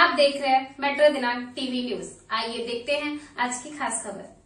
आप देख रहे हैं मेट्रो दिनांक टीवी न्यूज। आइए देखते हैं आज की खास खबर।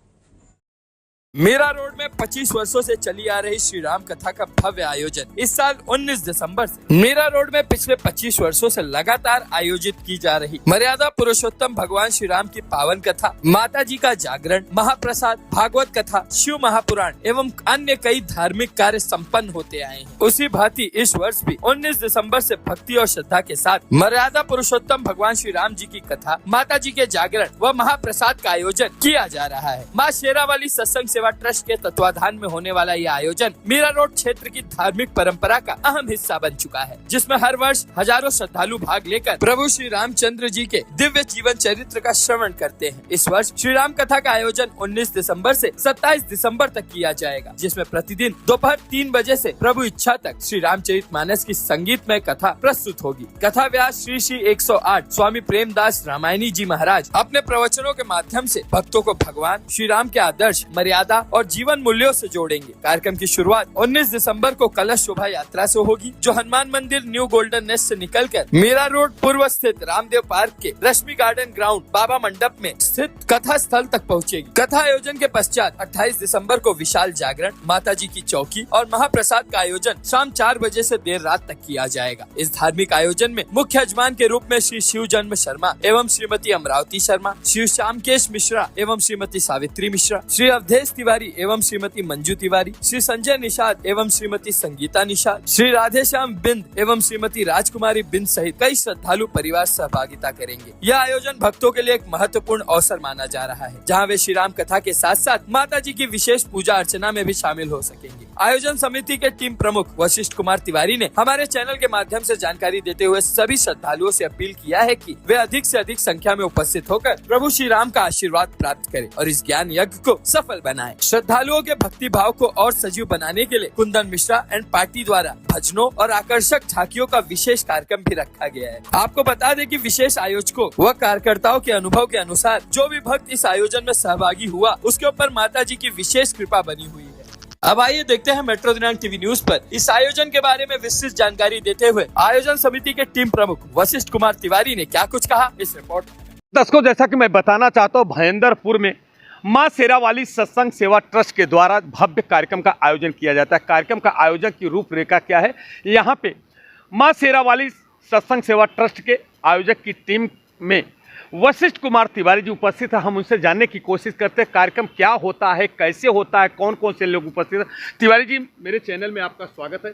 मीरा रोड में 25 वर्षों से चली आ रही श्री राम कथा का भव्य आयोजन इस साल 19 दिसंबर से मीरा रोड में पिछले 25 वर्षों से लगातार आयोजित की जा रही मर्यादा पुरुषोत्तम भगवान श्री राम की पावन कथा, माता जी का जागरण, महाप्रसाद, भागवत कथा, शिव महापुराण एवं अन्य कई धार्मिक कार्य संपन्न होते आए हैं। उसी भांति इस वर्ष भी 19 दिसंबर से भक्ति और श्रद्धा के साथ मर्यादा पुरुषोत्तम भगवान श्री राम जी की कथा, माता जी के जागरण व महाप्रसाद का आयोजन किया जा रहा है। माँ शेरावाली सत्संग सेवा ट्रस्ट के तत्वाधान में होने वाला यह आयोजन मीरा रोड क्षेत्र की धार्मिक परंपरा का अहम हिस्सा बन चुका है, जिसमें हर वर्ष हजारों श्रद्धालु भाग लेकर प्रभु श्री रामचंद्र जी के दिव्य जीवन चरित्र का श्रवण करते हैं। इस वर्ष श्री राम कथा का आयोजन 19 दिसंबर से 27 दिसंबर तक किया जाएगा, जिसमें प्रतिदिन दोपहर 3 बजे से प्रभु इच्छा तक श्री रामचरितमानस की संगीतमय कथा प्रस्तुत होगी। कथा व्यास श्री श्री 108 स्वामी प्रेमदास रामायणी जी महाराज अपने प्रवचनों के माध्यम से भक्तों को भगवान श्री राम के आदर्श, मर्यादा और जीवन मूल्यों से जोड़ेंगे। कार्यक्रम की शुरुआत 19 दिसंबर को कलश शोभा यात्रा से होगी, जो हनुमान मंदिर न्यू गोल्डन नेस्ट से निकलकर मीरा रोड पूर्व स्थित रामदेव पार्क के रश्मि गार्डन ग्राउंड बाबा मंडप में स्थित कथा स्थल तक पहुंचेगी। कथा आयोजन के पश्चात 28 दिसंबर को विशाल जागरण, माता जी की चौकी और महाप्रसाद का आयोजन शाम 4 बजे से देर रात तक किया जाएगा। इस धार्मिक आयोजन में मुख्य यजमान के रूप में श्री शिव जन्म शर्मा एवं श्रीमती अमरावती शर्मा, श्री श्यामकेश मिश्रा एवं श्रीमती सावित्री मिश्रा, श्री अवधेश तिवारी एवं श्रीमती मंजू तिवारी, श्री संजय निषाद एवं श्रीमती संगीता निषाद, श्री राधेश्याम बिंद एवं श्रीमती राजकुमारी बिंद सहित कई श्रद्धालु परिवार सहभागिता करेंगे। यह आयोजन भक्तों के लिए एक महत्वपूर्ण अवसर माना जा रहा है, जहां वे श्री राम कथा के साथ साथ माता जी की विशेष पूजा अर्चना में भी शामिल हो सकेंगे। आयोजन समिति के टीम प्रमुख वशिष्ठ कुमार तिवारी ने हमारे चैनल के माध्यम से जानकारी देते हुए सभी श्रद्धालुओं से अपील किया है कि वे अधिक से अधिक संख्या में उपस्थित होकर प्रभु श्री राम का आशीर्वाद प्राप्त करें और इस ज्ञान यज्ञ को सफल बनाएं। श्रद्धालुओं के भक्ति भाव को और सजीव बनाने के लिए कुंदन मिश्रा एंड पार्टी द्वारा भजनों और आकर्षक झांकियों का विशेष कार्यक्रम भी रखा गया है। आपको बता दें कि विशेष आयोजकों व कार्यकर्ताओं के अनुभव के अनुसार जो भी भक्त इस आयोजन में सहभागी हुआ, उसके ऊपर माता जी की विशेष कृपा बनी हुई है। अब आइए देखते हैं मेट्रो दिनांक टीवी न्यूज पर इस आयोजन के बारे में विस्तृत जानकारी देते हुए आयोजन समिति के टीम प्रमुख वशिष्ठ कुमार तिवारी ने क्या कुछ कहा इस रिपोर्ट। दर्शकों, जैसा कि मैं बताना चाहता हूँ, भयंदरपुर में माँ शेरावाली सत्संग सेवा ट्रस्ट के द्वारा भव्य कार्यक्रम का आयोजन किया जाता है। कार्यक्रम का आयोजन की रूपरेखा क्या है, यहाँ पे माँ शेरावाली सत्संग सेवा ट्रस्ट के आयोजक की टीम में वशिष्ठ कुमार तिवारी जी उपस्थित है। हम उनसे जानने की कोशिश करते हैं कार्यक्रम क्या होता है, कैसे होता है, कौन कौन से लोग उपस्थित हैं। तिवारी जी, मेरे चैनल में आपका स्वागत है।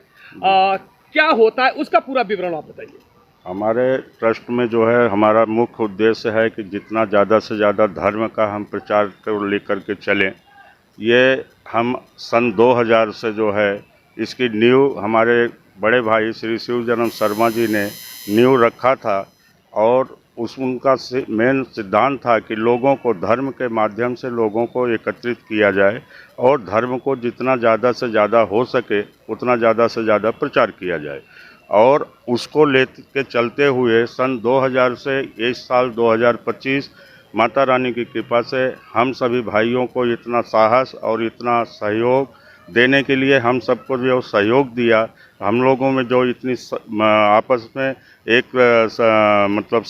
क्या होता है उसका पूरा विवरण आप बताइए। हमारे ट्रस्ट में जो है, हमारा मुख्य उद्देश्य है कि जितना ज़्यादा से ज़्यादा धर्म का हम प्रचार को लेकर के चलें। ये हम सन 2000 से जो है इसकी नींव हमारे बड़े भाई श्री शिव जन्म शर्मा जी ने नींव रखा था, और उनका मेन सिद्धांत था कि लोगों को धर्म के माध्यम से लोगों को एकत्रित किया जाए और धर्म को जितना ज़्यादा से ज़्यादा हो सके उतना ज़्यादा से ज़्यादा प्रचार किया जाए। और उसको लेके चलते हुए सन 2000 से इस साल 2025 माता रानी की कृपा से हम सभी भाइयों को इतना साहस और इतना सहयोग देने के लिए हम सबको जो सहयोग दिया, हम लोगों में जो इतनी आपस में एक मतलब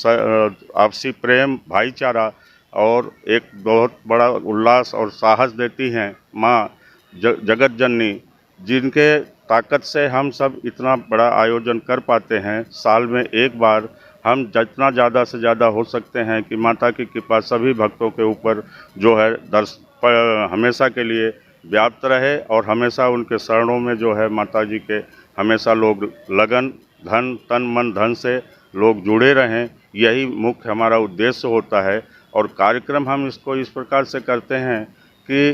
आपसी प्रेम, भाईचारा और एक बहुत बड़ा उल्लास और साहस देती हैं माँ जगत जननी, जिनके ताकत से हम सब इतना बड़ा आयोजन कर पाते हैं। साल में एक बार हम जितना ज़्यादा से ज़्यादा हो सकते हैं कि माता की कृपा सभी भक्तों के ऊपर जो है हमेशा के लिए व्याप्त रहे और हमेशा उनके शरणों में जो है माता जी के हमेशा लोग लगन, धन, तन, मन, धन से लोग जुड़े रहें। यही मुख्य हमारा उद्देश्य होता है। और कार्यक्रम हम इसको इस प्रकार से करते हैं कि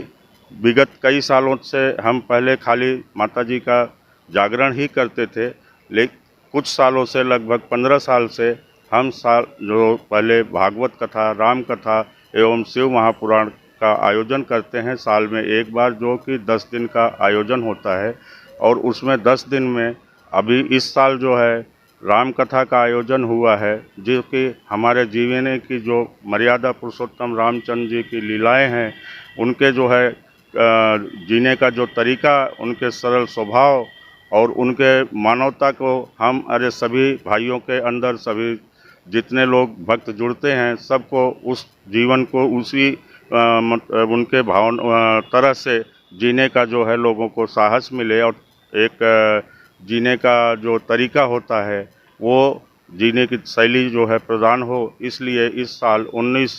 विगत कई सालों से हम पहले खाली माता जी का जागरण ही करते थे, लेकिन कुछ सालों से लगभग 15 साल से हम जो पहले भागवत कथा, राम कथा एवं शिव महापुराण का आयोजन करते हैं साल में एक बार, जो कि 10 दिन का आयोजन होता है। और उसमें 10 दिन में अभी इस साल जो है राम कथा का आयोजन हुआ है, जो कि हमारे जीवन की जो मर्यादा पुरुषोत्तम रामचंद्र जी की लीलाएं हैं, उनके जो है जीने का जो तरीका, उनके सरल स्वभाव और उनके मानवता को हम सभी भाइयों के अंदर, सभी जितने लोग भक्त जुड़ते हैं सबको उस जीवन को उसी उनके तरह से जीने का जो है लोगों को साहस मिले और एक जीने का जो तरीका होता है वो जीने की शैली जो है प्रदान हो। इसलिए इस साल 19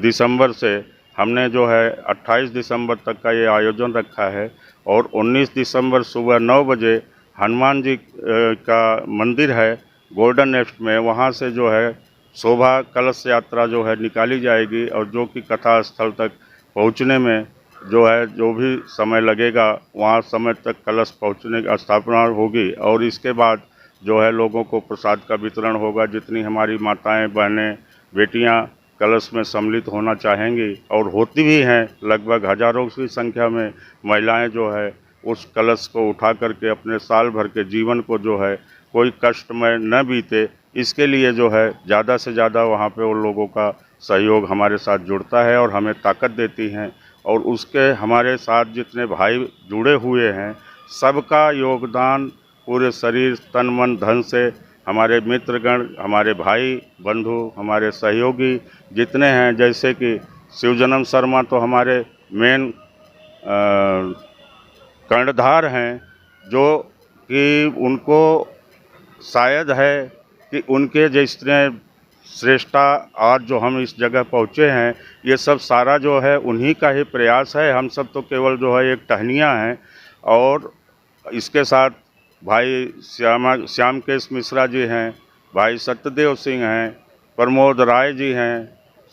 दिसंबर से हमने जो है 28 दिसंबर तक का ये आयोजन रखा है और 19 दिसंबर सुबह 9 बजे हनुमान जी का मंदिर है गोल्डन नेस्ट में, वहाँ से जो है शोभा कलश यात्रा जो है निकाली जाएगी और जो कि कथा स्थल तक पहुँचने में जो है जो भी समय लगेगा वहाँ समय तक कलश पहुँचने की स्थापना होगी और इसके बाद जो है लोगों को प्रसाद का वितरण होगा। जितनी हमारी माताएं बहनें बेटियां कलश में सम्मिलित होना चाहेंगी और होती भी हैं, लगभग हज़ारों की संख्या में महिलाएं जो है उस कलश को उठा करके अपने साल भर के जीवन को जो है कोई कष्टमय न बीते, इसके लिए जो है ज़्यादा से ज़्यादा वहाँ पे उन लोगों का सहयोग हमारे साथ जुड़ता है और हमें ताकत देती हैं। और उसके हमारे साथ जितने भाई जुड़े हुए हैं सबका योगदान पूरे शरीर तन मन धन से, हमारे मित्रगण, हमारे भाई बंधु, हमारे सहयोगी जितने हैं, जैसे कि शिवजन्म शर्मा तो हमारे मेन कर्णधार हैं, जो कि उनको शायद है कि उनके जितने श्रेष्ठता आज जो हम इस जगह पहुँचे हैं ये सब सारा जो है उन्हीं का ही प्रयास है। हम सब तो केवल जो है एक टहनियाँ हैं। और इसके साथ भाई श्यामकेश मिश्रा जी हैं, भाई सत्यदेव सिंह हैं, प्रमोद राय जी हैं,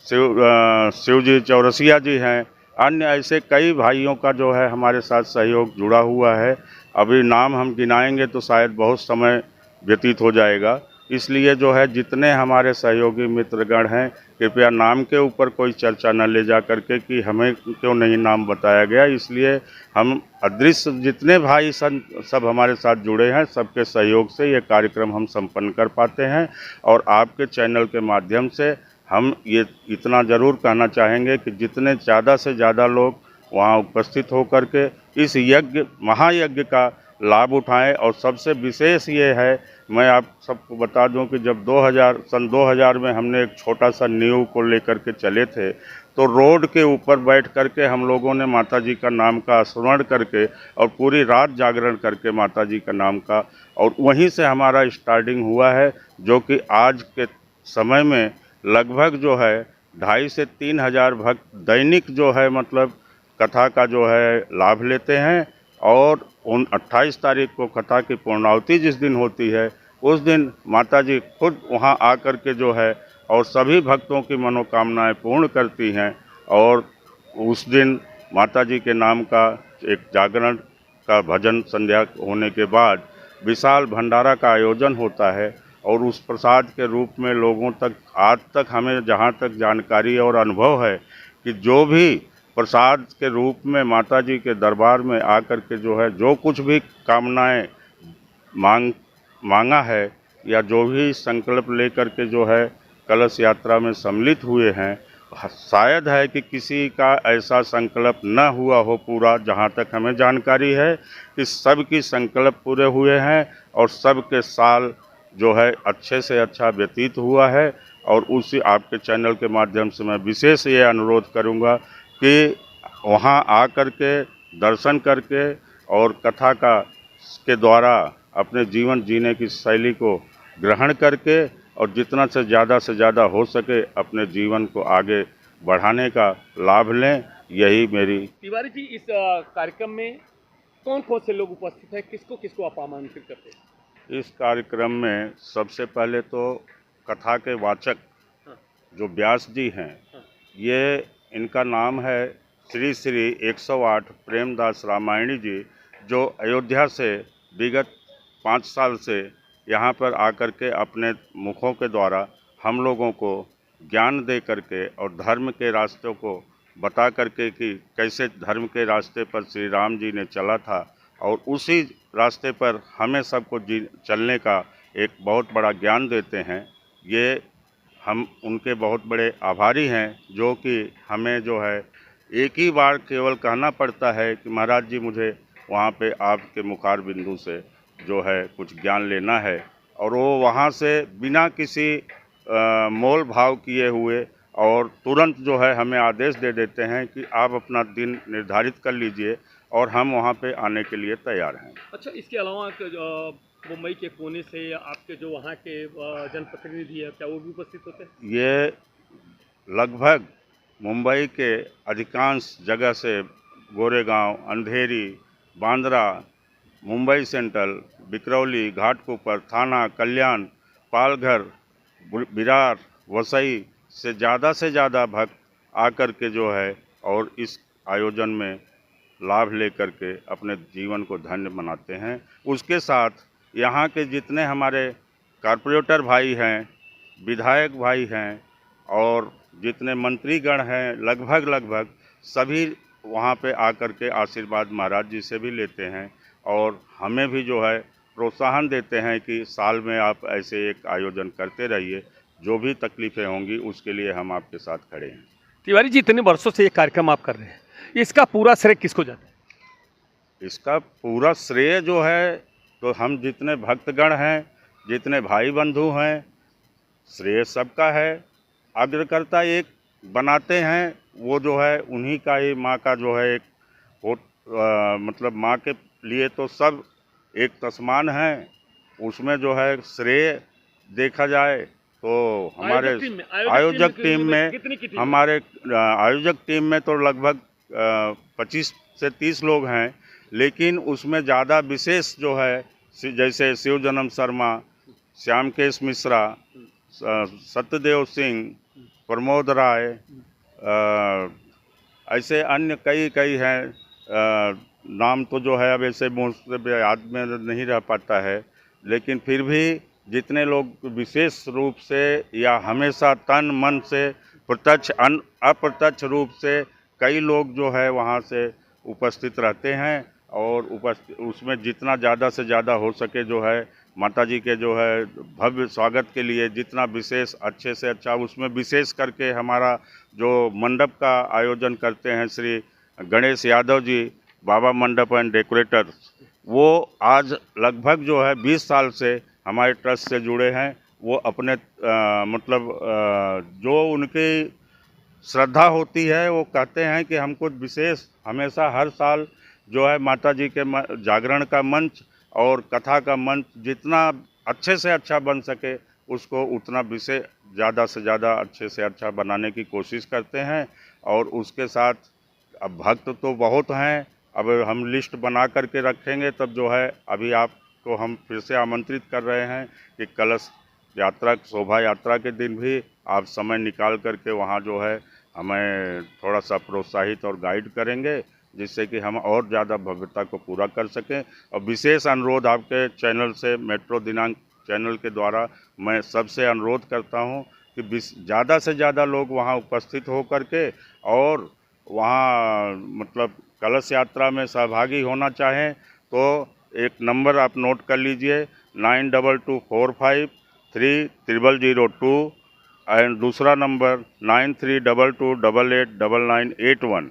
शिवजी चौरसिया जी हैं, अन्य ऐसे कई भाइयों का जो है हमारे साथ सहयोग जुड़ा हुआ है। अभी नाम हम गिनाएंगे तो शायद बहुत समय व्यतीत हो जाएगा, इसलिए जो है जितने हमारे सहयोगी मित्रगण हैं कृपया नाम के ऊपर कोई चर्चा न ले जा करके कि हमें क्यों नहीं नाम बताया गया। इसलिए हम अदृश्य जितने भाई सब हमारे साथ जुड़े हैं सबके सहयोग से ये कार्यक्रम हम संपन्न कर पाते हैं। और आपके चैनल के माध्यम से हम ये इतना ज़रूर कहना चाहेंगे कि जितने ज़्यादा से ज़्यादा लोग वहाँ उपस्थित होकर के इस यज्ञ महायज्ञ का लाभ उठाएं। और सबसे विशेष ये है, मैं आप सबको बता दूं कि जब सन 2000 में हमने एक छोटा सा नींव को लेकर के चले थे तो रोड के ऊपर बैठ करके हम लोगों ने माता जी का नाम का स्मरण करके और पूरी रात जागरण करके माता जी का नाम का, और वहीं से हमारा स्टार्टिंग हुआ है, जो कि आज के समय में लगभग जो है 2,500 से 3,000 भक्त दैनिक जो है मतलब कथा का जो है लाभ लेते हैं। और 28 तारीख को कथा की पूर्णाहुति जिस दिन होती है उस दिन माता जी खुद वहां आकर के जो है और सभी भक्तों की मनोकामनाएं पूर्ण करती हैं। और उस दिन माता जी के नाम का एक जागरण का भजन संध्या होने के बाद विशाल भंडारा का आयोजन होता है और उस प्रसाद के रूप में लोगों तक आज तक हमें जहां तक जानकारी और अनुभव है कि जो भी प्रसाद के रूप में माता जी के दरबार में आकर के जो है जो कुछ भी कामनाएं मांगा है या जो भी संकल्प लेकर के जो है कलश यात्रा में सम्मिलित हुए हैं, शायद है कि किसी का ऐसा संकल्प न हुआ हो पूरा, जहां तक हमें जानकारी है कि सबकी संकल्प पूरे हुए हैं और सबके साल जो है अच्छे से अच्छा व्यतीत हुआ है। और उसी आपके चैनल के माध्यम से मैं विशेष ये अनुरोध करूंगा कि वहां आकर के दर्शन करके और कथा के द्वारा अपने जीवन जीने की शैली को ग्रहण करके और जितना से ज़्यादा हो सके अपने जीवन को आगे बढ़ाने का लाभ लें। यही मेरी। तिवारी जी, इस कार्यक्रम में कौन कौन से लोग उपस्थित हैं, किसको किसको आप आमंत्रित करते हैं? इस कार्यक्रम में सबसे पहले तो कथा के वाचक जो व्यास जी हैं, ये इनका नाम है श्री श्री 108 प्रेमदास रामायणी जी, जो अयोध्या से विगत 5 साल से यहाँ पर आकर के अपने मुखों के द्वारा हम लोगों को ज्ञान दे करके और धर्म के रास्तों को बता करके कि कैसे धर्म के रास्ते पर श्री राम जी ने चला था और उसी रास्ते पर हमें सबको चलने का एक बहुत बड़ा ज्ञान देते हैं। ये हम उनके बहुत बड़े आभारी हैं, जो कि हमें जो है एक ही बार केवल कहना पड़ता है कि महाराज जी मुझे वहाँ पे आपके मुखार बिंदु से जो है कुछ ज्ञान लेना है, और वो वहाँ से बिना किसी मोल भाव किए हुए और तुरंत जो है हमें आदेश दे देते हैं कि आप अपना दिन निर्धारित कर लीजिए और हम वहाँ पे आने के लिए तैयार हैं। अच्छा, इसके अलावा मुंबई के कोने से आपके जो वहाँ के जनप्रतिनिधि है, क्या वो भी उपस्थित होते हैं? ये लगभग मुंबई के अधिकांश जगह से गोरेगांव, अंधेरी, बांद्रा, मुंबई सेंट्रल, बिकरौली, घाटकोपर, थाना, कल्याण, पालघर, विरार, वसई से ज़्यादा भक्त आकर के जो है और इस आयोजन में लाभ लेकर के अपने जीवन को धन्य बनाते हैं। उसके साथ यहाँ के जितने हमारे कॉर्पोरेटर भाई हैं, विधायक भाई हैं और जितने मंत्रीगण हैं, लगभग सभी वहाँ पे आकर के आशीर्वाद महाराज जी से भी लेते हैं और हमें भी जो है प्रोत्साहन देते हैं कि साल में आप ऐसे एक आयोजन करते रहिए, जो भी तकलीफ़ें होंगी उसके लिए हम आपके साथ खड़े हैं। तिवारी जी, इतने वर्षों से ये कार्यक्रम आप कर रहे हैं, इसका पूरा श्रेय किसको जाता है? इसका पूरा श्रेय जो है तो हम जितने भक्तगण हैं, जितने भाई बंधु हैं, श्रेय सबका है। अग्रकर्ता एक बनाते हैं, वो जो है उन्हीं का ही, माँ का जो है एक मतलब माँ के लिए तो सब एक तस्मान है। उसमें जो है श्रेय देखा जाए तो हमारे आयोजक टीम में हमारे आयोजक टीम में तो लगभग 25 से 30 लोग हैं, लेकिन उसमें ज़्यादा विशेष जो है जैसे शिव जन्म शर्मा, श्यामकेश मिश्रा, सत्यदेव सिंह, प्रमोद राय, ऐसे अन्य कई हैं। नाम तो जो है अब ऐसे मुँह से याद में नहीं रह पाता है, लेकिन फिर भी जितने लोग विशेष रूप से या हमेशा तन मन से प्रत्यक्ष अप्रत्यक्ष रूप से कई लोग जो है वहाँ से उपस्थित रहते हैं और उसमें जितना ज़्यादा से ज़्यादा हो सके जो है माता जी के जो है भव्य स्वागत के लिए जितना विशेष अच्छे से अच्छा, उसमें विशेष करके हमारा जो मंडप का आयोजन करते हैं श्री गणेश यादव जी, बाबा मंडप एंड डेकोरेटर्स, वो आज लगभग जो है 20 साल से हमारे ट्रस्ट से जुड़े हैं। वो अपने जो उनकी श्रद्धा होती है वो कहते हैं कि हमको विशेष हमेशा हर साल जो है माता जी के जागरण का मंच और कथा का मंच जितना अच्छे से अच्छा बन सके उसको उतना विशेष ज़्यादा से ज़्यादा अच्छे से अच्छा बनाने की कोशिश करते हैं। और उसके साथ अब भक्त तो बहुत हैं, अब हम लिस्ट बना करके रखेंगे तब जो है अभी आपको हम फिर से आमंत्रित कर रहे हैं कि कलश यात्रा, शोभा यात्रा के दिन भी आप समय निकाल करके वहाँ जो है हमें थोड़ा सा प्रोत्साहित और गाइड करेंगे, जिससे कि हम और ज़्यादा भव्यता को पूरा कर सकें। और विशेष अनुरोध आपके चैनल से, मेट्रो दिनांक चैनल के द्वारा मैं सबसे अनुरोध करता हूं कि ज़्यादा से ज़्यादा लोग वहां उपस्थित हो करके और वहां मतलब कलश यात्रा में सहभागी होना चाहें तो एक नंबर आप नोट कर लीजिए 9225330002 एंड दूसरा नंबर 9322889981।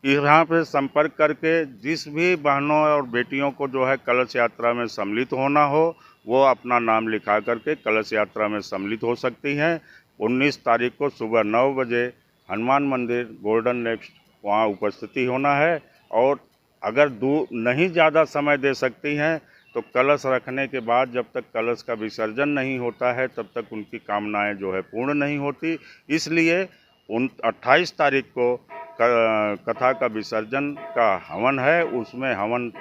यहाँ पे संपर्क करके जिस भी बहनों और बेटियों को जो है कलश यात्रा में सम्मिलित होना हो वो अपना नाम लिखा करके कलश यात्रा में सम्मिलित हो सकती हैं। 19 तारीख को सुबह 9 बजे हनुमान मंदिर गोल्डन नेक्स्ट वहाँ उपस्थिति होना है। और अगर नहीं ज़्यादा समय दे सकती हैं तो कलश रखने के बाद जब तक कलश का विसर्जन नहीं होता है तब तक उनकी कामनाएं जो है पूर्ण नहीं होती। इसलिए 28 तारीख को कथा का विसर्जन का हवन है, उसमें हवन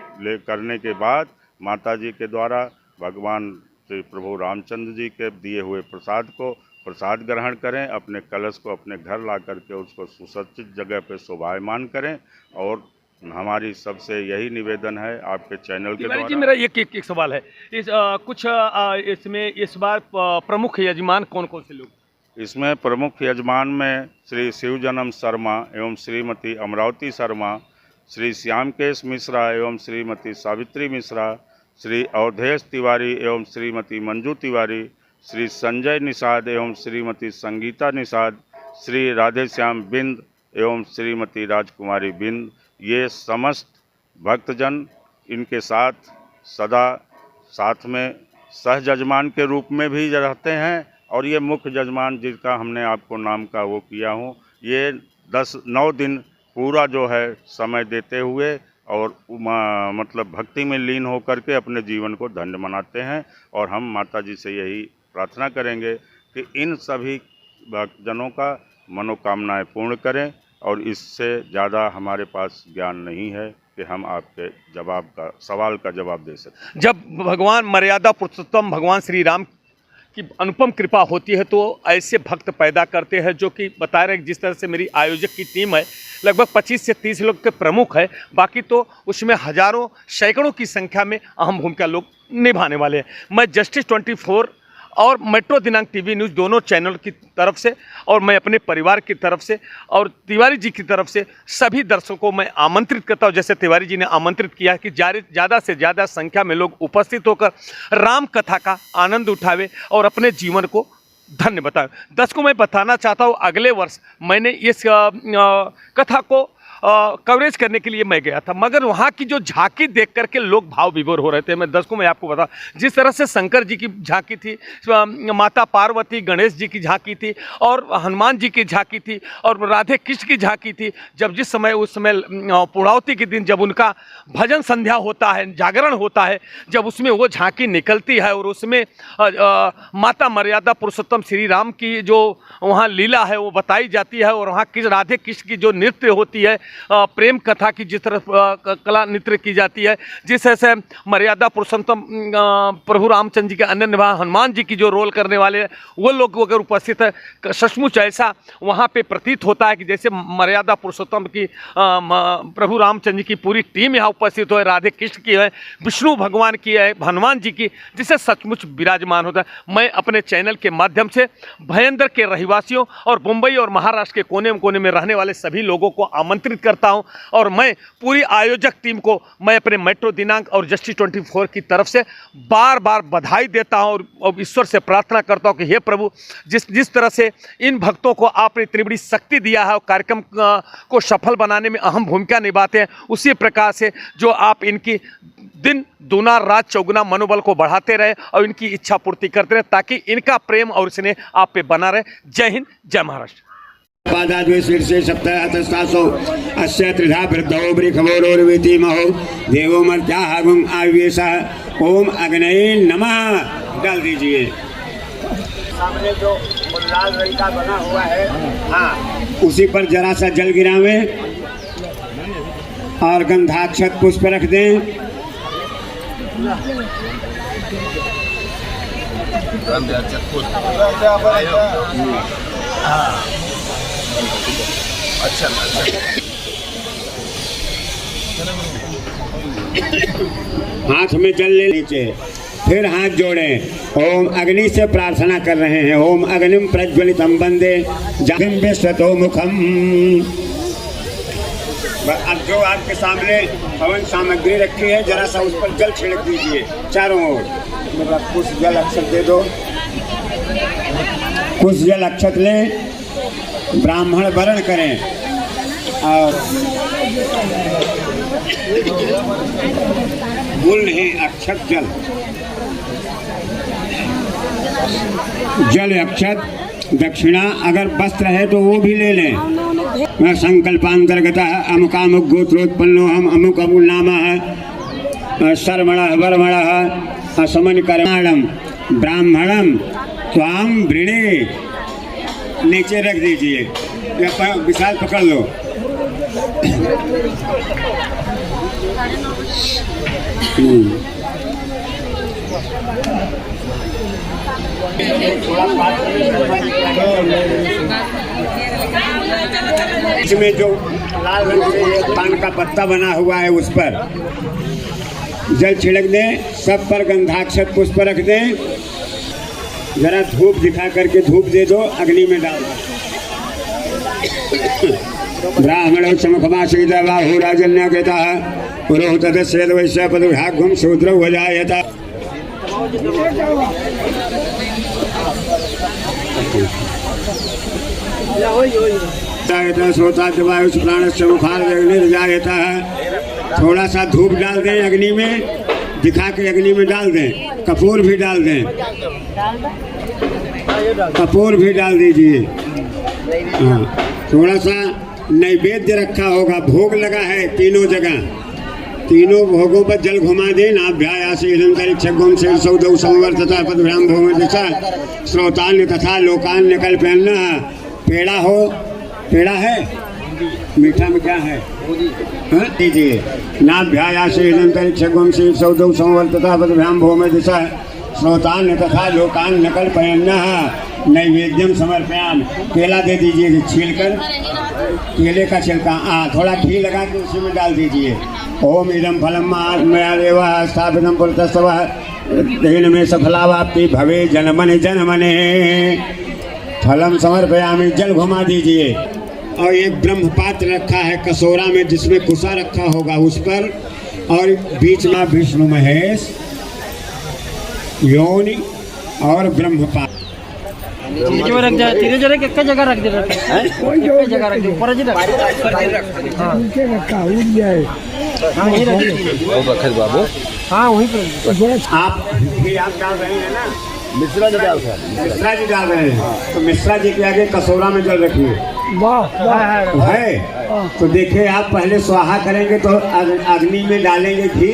करने के बाद माता जी के द्वारा भगवान श्री प्रभु रामचंद्र जी के दिए हुए प्रसाद ग्रहण करें, अपने कलश को अपने घर ला करके उसको सुसज्जित जगह पर शोभायमान करें। और हमारी सबसे यही निवेदन है आपके चैनल के द्वारा। जी मेरा एक सवाल है, इसमें इस बार प्रमुख यजमान कौन कौन से लोग? इसमें प्रमुख यजमान में श्री शिव जन्म शर्मा एवं श्रीमती अमरावती शर्मा, श्री श्यामकेश मिश्रा एवं श्रीमती सावित्री मिश्रा, श्री अवधेश तिवारी एवं श्रीमती मंजू तिवारी, श्री संजय निषाद एवं श्रीमती संगीता निषाद, श्री राधेश्याम बिंद एवं श्रीमती राजकुमारी बिंद, ये समस्त भक्तजन इनके साथ सदा साथ में सहजजमान के रूप में भी रहते हैं और ये मुख्य जजमान जिसका हमने आपको नाम का वो किया हूँ, ये 9 दिन पूरा जो है समय देते हुए और मतलब भक्ति में लीन होकर के अपने जीवन को धन्य मनाते हैं। और हम माता जी से यही प्रार्थना करेंगे कि इन सभी भक्तजनों का मनोकामनाएं पूर्ण करें, और इससे ज़्यादा हमारे पास ज्ञान नहीं है कि हम आपके सवाल का जवाब दे सकें। जब भगवान मर्यादा पुरुषोत्तम भगवान श्री राम की अनुपम कृपा होती है तो ऐसे भक्त पैदा करते हैं जो कि बता रहे हैं, जिस तरह से मेरी आयोजक की टीम है लगभग 25 से 30 लोग के प्रमुख है, बाकी तो उसमें हजारों सैकड़ों की संख्या में अहम भूमिका लोग निभाने वाले हैं। मैं जस्टिस 24 और मेट्रो दिनांक टीवी न्यूज़ दोनों चैनल की तरफ से और मैं अपने परिवार की तरफ से और तिवारी जी की तरफ से सभी दर्शकों को मैं आमंत्रित करता हूं, जैसे तिवारी जी ने आमंत्रित किया कि ज़्यादा से ज़्यादा संख्या में लोग उपस्थित होकर राम कथा का आनंद उठावे और अपने जीवन को धन्य बताए। दर्शकों मैं बताना चाहता हूँ, अगले वर्ष मैंने इस कथा को कवरेज करने के लिए मैं गया था, मगर वहाँ की जो झांकी देख करके लोग भाव विभोर हो रहे थे। मैं दर्शकों में आपको बता, जिस तरह से शंकर जी की झांकी थी, माता पार्वती गणेश जी की झांकी थी और हनुमान जी की झांकी थी और राधे कृष्ण की झांकी थी। जब जिस समय उस समय पूर्णावती के दिन जब उनका भजन संध्या होता है, जागरण होता है, जब उसमें वो झांकी निकलती है और उसमें माता मर्यादा पुरुषोत्तम श्री राम की जो वहाँ लीला है वो बताई जाती है और वहाँ राधे कृष्ण की जो नृत्य होती है, प्रेम कथा की जिस तरह कला नृत्य की जाती है, जिस तरह से मर्यादा पुरुषोत्तम प्रभु रामचंद्र जी के अन्य निभा हनुमान जी की जो रोल करने वाले हैं वो लोग अगर उपस्थित है, सचमुच ऐसा वहाँ पे प्रतीत होता है कि जैसे मर्यादा पुरुषोत्तम की प्रभु रामचंद्र जी की पूरी टीम यहाँ उपस्थित हो, राधे कृष्ण की है, विष्णु भगवान की है, हनुमान जी की, जिससे सचमुच विराजमान होता है। मैं अपने चैनल के माध्यम से भयंदर के रहवासियों और मुंबई और महाराष्ट्र के कोने में रहने वाले सभी लोगों को आमंत्रित करता हूं और मैं पूरी आयोजक टीम को मैं अपने मेट्रो दिनांक और जस्टिस 24 की तरफ से बार बार बधाई देता हूं और ईश्वर से प्रार्थना करता हूं कि हे प्रभु, जिस तरह से इन भक्तों को आपने इतनी बड़ी शक्ति दिया है और कार्यक्रम को सफल बनाने में अहम भूमिका निभाते हैं, उसी प्रकार से जो आप इनकी दिन दूना रात चौगुना मनोबल को बढ़ाते रहे और इनकी इच्छा पूर्ति करते रहे, ताकि इनका प्रेम और स्नेह आप पे बना रहे। जय हिंद, जय महाराष्ट्र। पादाद्वै शीर्षे सप्तहतस्तासो अस्य त्रिधा वृद्धौ बृखवोरोर्वेति महो देवो मर्त्याहगुं आवेशः ओम अग्नये नमः डाल दीजिए। सामने जो लाल रंग का बना हुआ है, हाँ, उसी पर जरा सा जल गिरावे और गंधाक्षत पुष्प रख दें। अच्छा हाथ में जल ले लीजिए, फिर हाथ जोड़ें, ओम अग्नि से प्रार्थना कर रहे हैं। ओम अग्निम प्रज्वलितम वंदे जातिम विश्वतो मुखम। अब जो आपके सामने हवन सामग्री रखी है, जरा सा उस पर जल छिड़क दीजिए चारों ओर। कुछ जल अक्षत दे दो, कुछ जल अक्षत लें, ब्राह्मण वरण करें और फूल नहीं, अक्षत जल अक्षत। दक्षिणा अगर वस्त्र है तो वो भी ले लें। मैं संकल्पांतर्गत अमुकामुक गोत्रोत्पन्नो हम अमुक अमुल नाम है सर्वण वर्मण समन कर्माणम ब्राह्मणम त्वाम वृणे। नीचे रख दीजिए, विशाल पकड़ लो। इसमें जो लाल रंग से पान का पत्ता बना हुआ है उस पर जल छिड़क दें, सब पर गंधाक्षत पुष्प रख दें, जरा धूप दिखा करके धूप दे दो, अग्नि में डाल दो। ब्राह्मण समखमासीत बाहु राजन्य कहता है पुरोहित श्वेत वैश्य पदभाग्यम शूद्र हो जायता। सोता वायु प्राण से मुखार जाता है। थोड़ा सा धूप डाल दें अग्नि में, दिखा के अग्नि में डाल दें, कपूर भी डाल दें। कपूर भी डाल दीजिए। हाँ, थोड़ा सा नैवेद्य रखा होगा, भोग लगा है तीनों जगह, तीनों भोगों पर जल घुमा दे। नाभ्यायाम से सौदौ संवर तथा पदभ्याम भोग दिशा श्रोतान्य तथा लोकान्य कल्पन्न। पेड़ा हो, पेड़ा है, मीठा में क्या है दीजिए। नाभ्याया से से सौदौ संवर तथा पदभ्याम भोग दिशा श्रोतान्य तथा लोकान्य कल्पन्न। नैवेद्यम समर्पयाम। केला दे दीजिए छीलकर, केले का छिलका थोड़ा घी लगा के उसी में डाल दीजिए। ओम इदम फलम मया देवा स्थापितम पुरतस्तव तेन में सफलावाप्ति भवे जनमने जनमने। फलम समर्पयामि। जल घुमा दीजिए। और एक ब्रह्म पात्र रखा है कसोरा में, जिसमें कुसा रखा होगा उस पर, और बीच में विष्णु महेश योनि और ब्रह्म पात्र रख जाए। धीरे धीरे एक जगह रख दे, एक जगह रख दे, ऊपर जी रख। हाँ नीचे रखा उड़ जाए। हाँ यही रख बाबू। हाँ वहीं पर आप डाल रहे हैं ना, मिश्रा जी डाल रहे हैं। तो मिश्रा जी के आगे कसोरा में जल रखिए। वाह है। तो देखिए आप पहले स्वाहा करेंगे तो अग्नि में डालेंगे घी,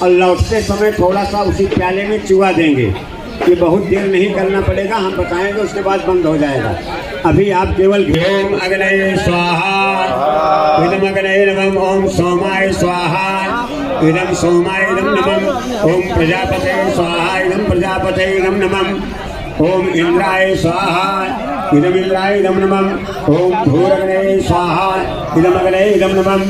और लौटते समय थोड़ा सा उसी प्याले में चुआ देंगे। ये बहुत देर नहीं करना पड़ेगा, हम बताएंगे, उसके बाद बंद हो जाएगा। अभी आप केवल ओम अग्नये स्वाहा इदम अग्नये नमः। ओम सोमाय स्वाहा इदम सोमाय इदम नमः। ओम प्रजापते स्वाहा इदम प्रजापते इदम नमः। ओम इंद्राय स्वाहा इदम इंद्राय इदम नमः। ओम भूरग्नये स्वाहा इदम अग्नये इदम नमः।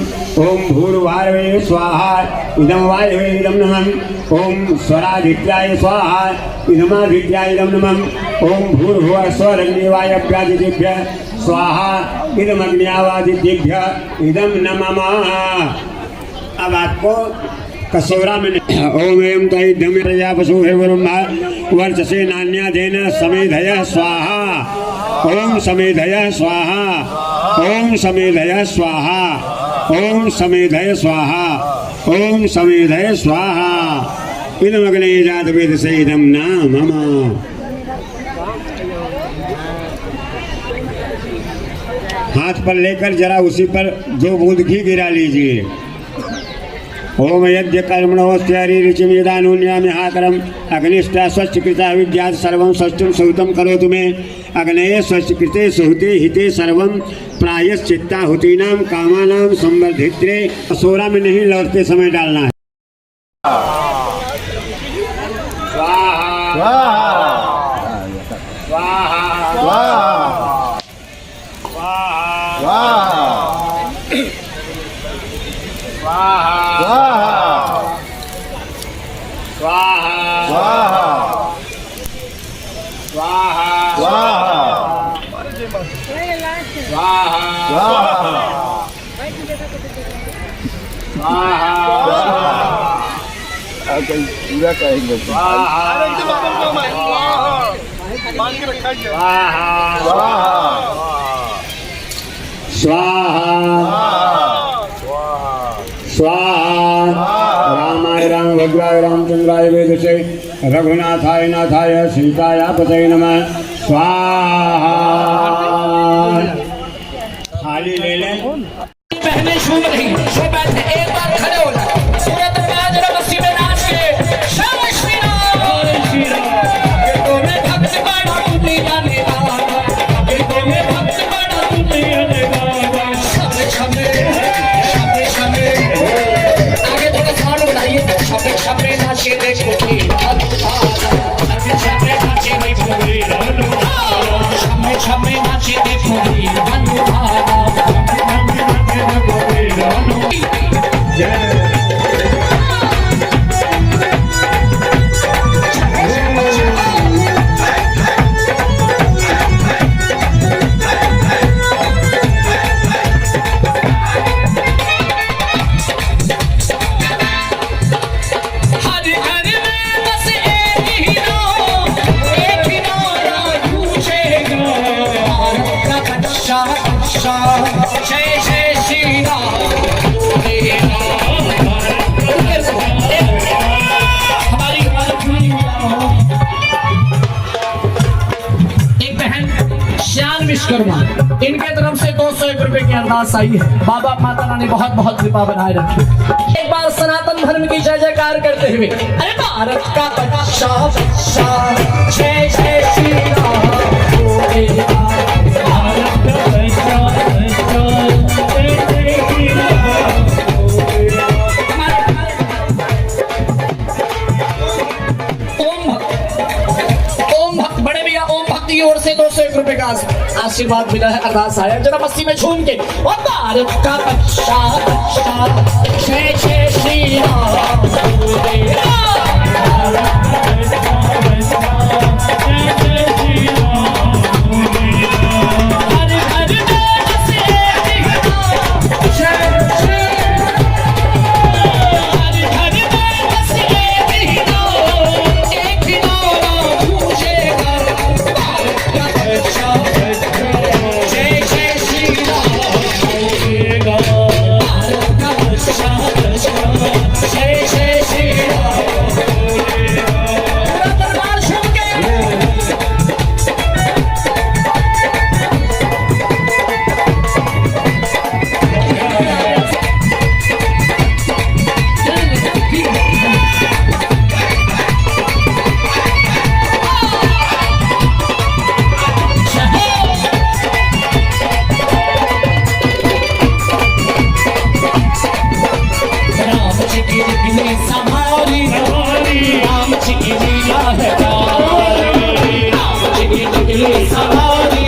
ओम भूर्वारवे स्वाहा इदम वायवे इदम नमः। ओम स्वरादित्याय स्वाहा इदमादित्याय इदम नमः। ओम भूर्भुवः स्वरग्निवायव्यादिभ्यः स्वाहा इदम अग्न्यावादिभ्यः इदम नमः। अब आपको कसोरा में ओम एम तैद्यम प्रजा पशु वर्चसे नान्यादेन समेधय स्वाहा। ओम समेधय स्वाहा। ओम समेधय स्वाहा। ओम समेधय स्वाहा। ओम समेधय स्वाहा। इदम अग्नये जात वेद से इदम नाम मम। हाथ पर लेकर जरा उसी पर 2 बूंद घी गिरा लीजिए। ओम यज्ञ कर्मणोस्त्यारी रुचिम यदानुन्यामि हाकरम अग्निष्ठा स्वच्छ कृता विद्यात् सर्वं स्वच्छं सुहृतं करोतु मे। अग्नये स्वच्छ कृते सुहृते हिते सर्वं प्रायश्चित्ताहुतीनां कामानां संवर्धित्रे। कसोरा में नहीं, लौटते समय डालना है। स्वाहा स्वाहा स्वाहा पूरा कहेंगे। स्वाहा रामाय राम भद्राय रामचंद्राय वेदसे रघुनाथाय नाथाय सीताय पतये नमः। स्वाहा। थाली ले लें। पहले शुभ नहीं सो बैठे एक बार खड़े हो जाए। सूरत में जरा मस्ती में नाच के श्री श्री राम तो मैं भक्त बड़ा तुमने जाने वाला, तो मैं भक्त बड़ा तुमने जाने वाला। शमे शमे शमे शमे आगे थोड़ा साउंड बढ़ाइए। शमे शमे नाचे देखो कि शमे शमे नाचे देखो शमे शमे नाचे देखो जय जय श्री राम। विश्वकर्मा, इनके तरफ से 201 रुपए की अरदास आई है। बाबा माता रानी बहुत बहुत कृपा बनाए रखे। एक बार सनातन धर्म की जय जयकार करते हुए, अरे भारत का बादशाह जय जय श्री राम, बोले भारत का बादशाह जय जय श्री राम। ओम भक्त बड़े भैया ओम भक्ति की ओर से 201 रुपए का आशीर्वाद मिला है, अरदास आया जरा मस्ती में झूम के। और भारत का बादशाह जय जय श्री राम, बोले भारत का बादशाह जय जय श्री राम, बोले हर हर देव से जय जय हर हर देव से एक नारा गूंजेगा, भारत का बादशाह जय जय श्री राम, बोलेगा भारत का बादशाह जय जय श्री राम, बोलेगा। पूरा दरबार सुन के राम जी की रिगनी संभाली, राम जी की लीला है प्यारी, राम जी की रिगनी संभाली,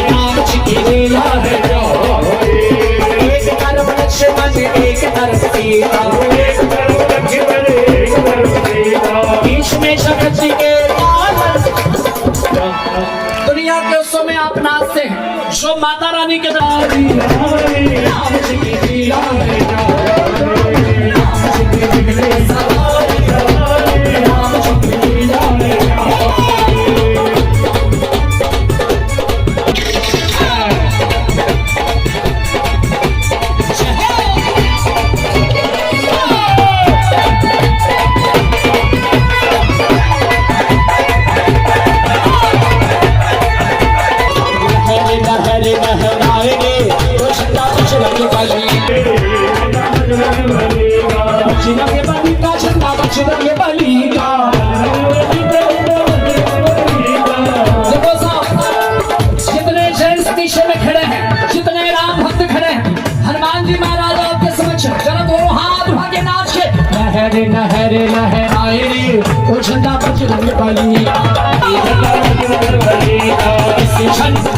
राम जी की लीला है प्यारी। एक तरफ लक्ष्मण एक तरफ सीता, बीच में जगत जी के लाल। दुनिया के उत्सव में आप नाचते हैं जो माता रानी के दादी, राम जी की लीला है प्यारी, राम जी की रिगनी संभाली, राम जी की लीला है प्यारी। लहरे लहराएंगे तो झंडा बजरंग बली, बजरंग बली का झंडा बजरंग बली का। देखो साहब, जितने जेंट्स पीछे में खड़े हैं, जितने राम भक्त खड़े हैं, हनुमान जी महाराज आपके समक्ष जरा दोनों हाथ उठा के नाच के लहरे लहरे लहराएंगे तो झंडा बजरंग बली का, बजरंग बली का। इसी झंडा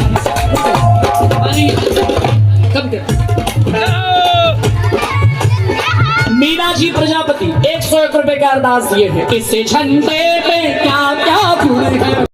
मीना जी प्रजापति 101 रुपए का अरदास दिए थे। इससे झंडे में क्या क्या गुण है,